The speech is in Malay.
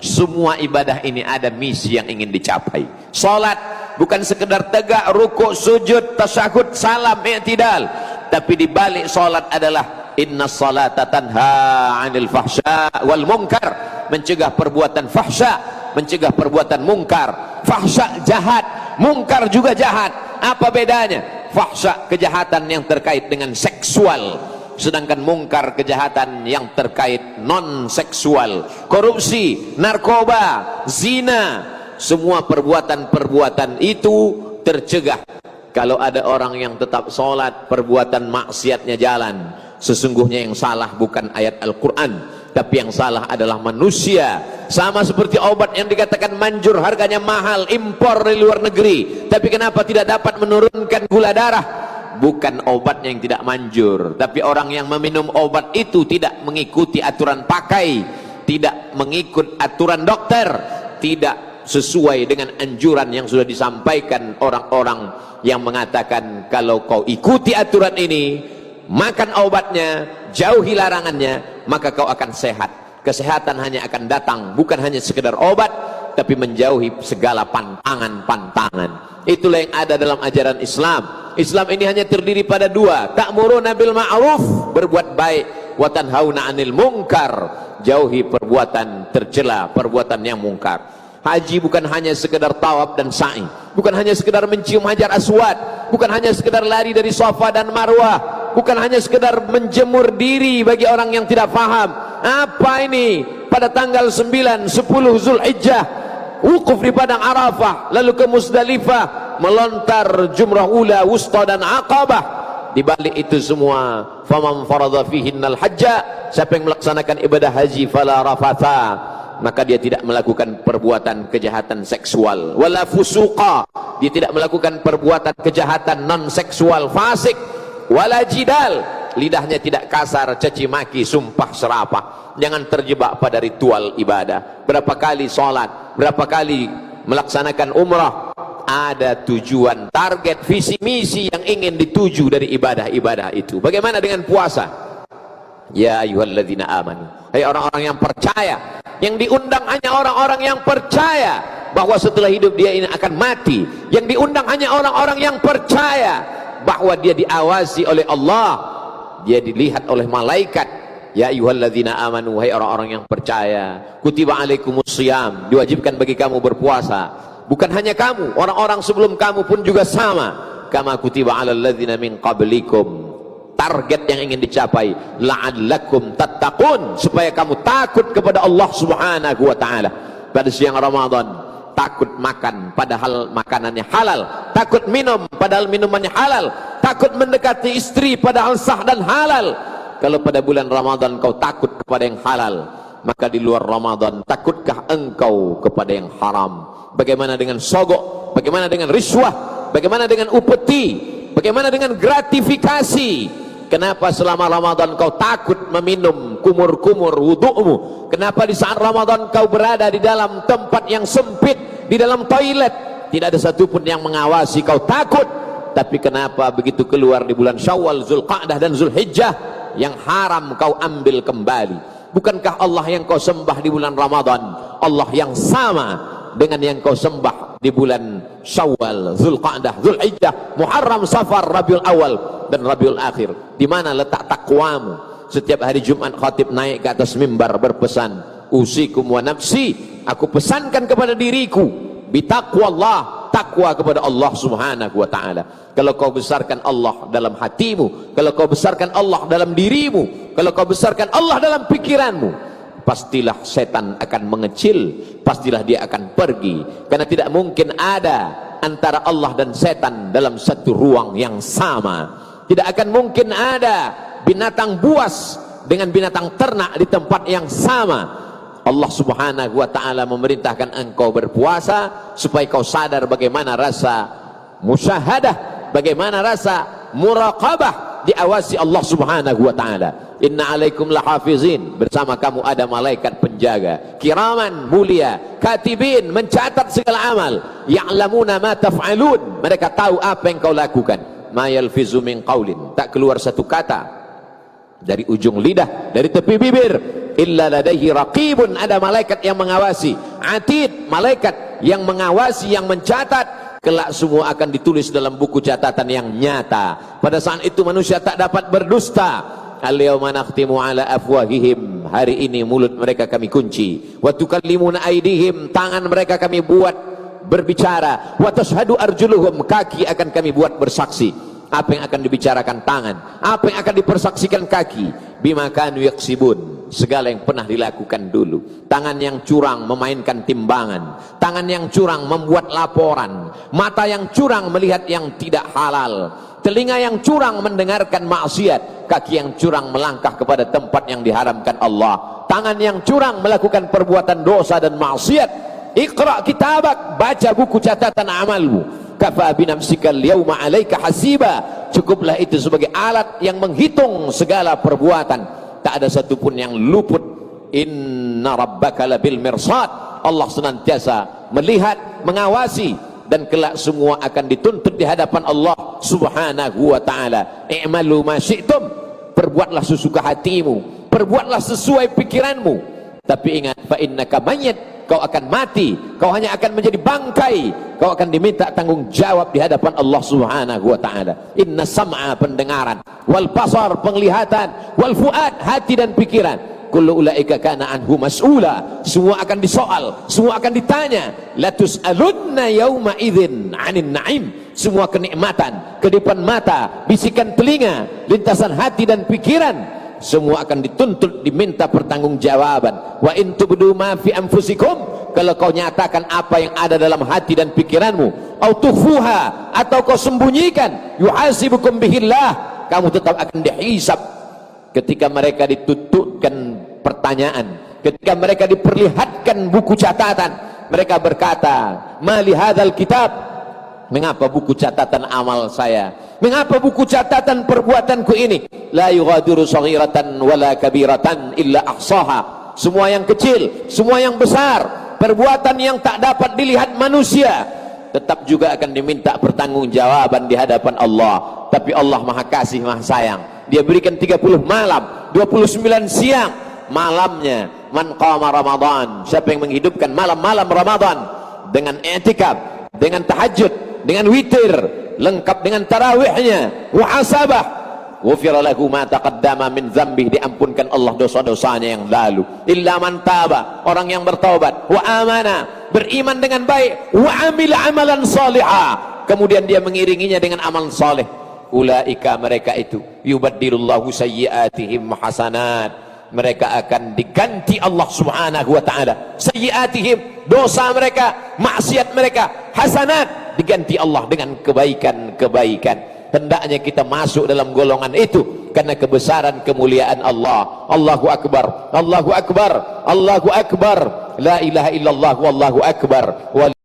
Semua ibadah ini ada misi yang ingin dicapai. Salat bukan sekedar tegak, rukuk, sujud, tasyahud, salam, i'tidal, tapi di balik salat adalah inna salata tanha 'anil fahsya wal munkar, mencegah perbuatan fahsya, mencegah perbuatan mungkar. Fahsya jahat, mungkar juga jahat. Apa bedanya? Fahsya kejahatan yang terkait dengan seksual, sedangkan mungkar kejahatan yang terkait non seksual. Korupsi, narkoba, zina, semua perbuatan-perbuatan itu tercegah kalau ada orang yang tetap sholat, perbuatan maksiatnya jalan. Sesungguhnya yang salah bukan ayat Al-Quran, tapi yang salah adalah manusia. Sama seperti obat yang dikatakan manjur, harganya mahal, impor dari luar negeri, tapi kenapa tidak dapat menurunkan gula darah? Bukan obatnya yang tidak manjur, tapi orang yang meminum obat itu tidak mengikuti aturan pakai, tidak mengikut aturan dokter, tidak sesuai dengan anjuran yang sudah disampaikan orang-orang yang mengatakan kalau kau ikuti aturan ini, makan obatnya, jauhi larangannya, maka kau akan sehat. Kesehatan hanya akan datang bukan hanya sekedar obat, tapi menjauhi segala pantangan-pantangan. Itulah yang ada dalam ajaran Islam. Islam ini hanya terdiri pada dua: ta'muruna bil ma'ruf, berbuat baik, wa tanhauna 'anil munkar, jauhi perbuatan tercela, perbuatan yang mungkar. Haji bukan hanya sekedar tawaf dan sa'i, bukan hanya sekedar mencium hajar aswad, bukan hanya sekedar lari dari Safa dan Marwah, bukan hanya sekedar menjemur diri bagi orang yang tidak paham. Apa ini? Pada tanggal 9, 10 Zulhijjah, wukuf di padang Arafah, lalu ke Musdalifah, melontar jumrah ula, wusta dan aqabah. Di balik itu semua, faman faradha fihinnal hajja, siapa yang melaksanakan ibadah haji fala rafatha, maka dia tidak melakukan perbuatan kejahatan seksual, wala fusuqa, dia tidak melakukan perbuatan kejahatan non seksual fasik, wala jidal, lidahnya tidak kasar, caci maki, sumpah serapah. Jangan terjebak pada ritual ibadah. Berapa kali sholat, berapa kali melaksanakan umrah, ada tujuan, target, visi misi yang ingin dituju dari ibadah-ibadah itu. Bagaimana dengan puasa? Ya ayyuhalladzina amanu, hai orang-orang yang percaya. Yang diundang hanya orang-orang yang percaya bahwa setelah hidup dia ini akan mati. Yang diundang hanya orang-orang yang percaya bahwa dia diawasi oleh Allah, dia dilihat oleh malaikat. Ya ayyuhalladzina amanu, hai orang-orang yang percaya, kutiba alaikumusiyam, diwajibkan bagi kamu berpuasa. Bukan hanya kamu, orang-orang sebelum kamu pun juga sama. Kama kutiba alal ladzina min qablikum, target yang ingin dicapai, la'allakum tattaqun, supaya kamu takut kepada Allah Subhanahu wa taala. Pada siang Ramadan, takut makan padahal makanannya halal, takut minum padahal minumannya halal, takut mendekati istri padahal sah dan halal. Kalau pada bulan Ramadan kau takut kepada yang halal, maka di luar Ramadan takutkah engkau kepada yang haram? Bagaimana dengan sogok? Bagaimana dengan riswah? Bagaimana dengan upeti? Bagaimana dengan gratifikasi? Kenapa selama Ramadan kau takut meminum kumur-kumur wudu'mu? Kenapa di saat Ramadan kau berada di dalam tempat yang sempit, di dalam toilet, tidak ada satupun yang mengawasi, kau takut? Tapi kenapa begitu keluar di bulan Syawal, Zulqa'dah dan Zulhijjah, yang haram kau ambil kembali? Bukankah Allah yang kau sembah di bulan Ramadan Allah yang sama dengan yang kau sembah di bulan Syawal, Zulqa'dah, Zulhijjah, Muharram, Safar, Rabiul Awal dan Rabiul Akhir? Di mana letak takwamu? Setiap hari Jumat khatib naik ke atas mimbar berpesan, usikum wa nafsi, aku pesankan kepada diriku bitaqwallah, takwa kepada Allah Subhanahu wa taala. Kalau kau besarkan Allah dalam hatimu, kalau kau besarkan Allah dalam dirimu, kalau kau besarkan Allah dalam pikiranmu, pastilah setan akan mengecil, pastilah dia akan pergi. Karena tidak mungkin ada antara Allah dan setan dalam satu ruang yang sama. Tidak akan mungkin ada binatang buas dengan binatang ternak di tempat yang sama. Allah Subhanahu wa taala memerintahkan engkau berpuasa supaya kau sadar bagaimana rasa musyahadah, bagaimana rasa muraqabah, diawasi Allah Subhanahu wa taala. Inna alaikum lahafizin, bersama kamu ada malaikat penjaga, kiraman, mulia, katibin, mencatat segala amal, ya'lamuna ma taf'alun, mereka tahu apa yang kau lakukan. Ma yalfizu min qaulin, tak keluar satu kata dari ujung lidah, dari tepi bibir, illa ladaihi raqibun, ada malaikat yang mengawasi, atid, malaikat yang mengawasi, yang mencatat. Kelak semua akan ditulis dalam buku catatan yang nyata. Pada saat itu manusia tak dapat berdusta. Al-yawma nakhtimu ala afwahihim, hari ini mulut mereka kami kunci. Wa tukallimuna aydihim, tangan mereka kami buat berbicara. Wa tashhadu arjuluhum, kaki akan kami buat bersaksi. Apa yang akan dibicarakan tangan, apa yang akan dipersaksikan kaki. Bima kanu yaksibun, segala yang pernah dilakukan dulu. Tangan yang curang memainkan timbangan, tangan yang curang membuat laporan, mata yang curang melihat yang tidak halal, telinga yang curang mendengarkan maksiat, kaki yang curang melangkah kepada tempat yang diharamkan Allah, tangan yang curang melakukan perbuatan dosa dan maksiat. Iqra kitabak, baca buku catatan amalmu. Kafa binamsikal yauma alaika hasiba, cukuplah itu sebagai alat yang menghitung segala perbuatan. Tak ada satupun yang luput. Inna rabbaka labil mirsad, Allah senantiasa melihat, mengawasi, dan kelak semua akan dituntut di hadapan Allah subhanahu wa ta'ala. I'malu ma syi'tum, perbuatlah sesuka hatimu, perbuatlah sesuai pikiranmu, tapi ingat, fa innaka mayyit, kau akan mati, kau hanya akan menjadi bangkai, kau akan diminta tanggung jawab di hadapan Allah subhanahu wa ta'ala. Inna sam'a, pendengaran, wal basar, penglihatan, wal fuad, hati dan pikiran, kullu ulaika kana anhu mas'ula, semua akan disoal, semua akan ditanya. La tus'alunna yawma idzin 'anin na'im, semua kenikmatan, kedipan mata, bisikan telinga, lintasan hati dan pikiran, semua akan dituntut, diminta pertanggungjawaban. Wa in tubdu ma fi anfusikum, kalau kau nyatakan apa yang ada dalam hati dan pikiranmu, au tukhfuha, atau kau sembunyikan, yuhasibukum bihillah, kamu tetap akan dihisab. Ketika mereka ditutupkan pertanyaan, ketika mereka diperlihatkan buku catatan, mereka berkata, ma li hadzal kitab, mengapa buku catatan amal saya, mengapa buku catatan perbuatanku ini, la yughadiru saghiratan wala kabiratan illa ahsaha, semua yang kecil, semua yang besar, perbuatan yang tak dapat dilihat manusia, tetap juga akan diminta pertanggungjawaban di hadapan Allah. Tapi Allah maha kasih, maha sayang, dia berikan 30 malam, 29 siang, malamnya man qama Ramadan, siapa yang menghidupkan malam-malam Ramadan dengan i'tikaf, dengan tahajud, dengan witir, lengkap dengan tarawihnya, wa hasabah, ghufira lahu ma taqaddama min dzambih, diampunkan Allah dosa-dosanya yang lalu. Illa man taba, orang yang bertaubat, wa amana, beriman dengan baik, wa amila amalan salihah, kemudian dia mengiringinya dengan amal saleh. Ulaika, mereka itu, yubaddilullahu sayyiatihim hasanat, mereka akan diganti Allah subhanahu wa ta'ala sayyiatihim, dosa mereka, maksiat mereka, hasanat, diganti Allah dengan kebaikan-kebaikan. Hendaknya kita masuk dalam golongan itu karena kebesaran kemuliaan Allah. Allahu akbar, Allahu akbar, Allahu akbar, la ilaha illallah, wallahu akbar.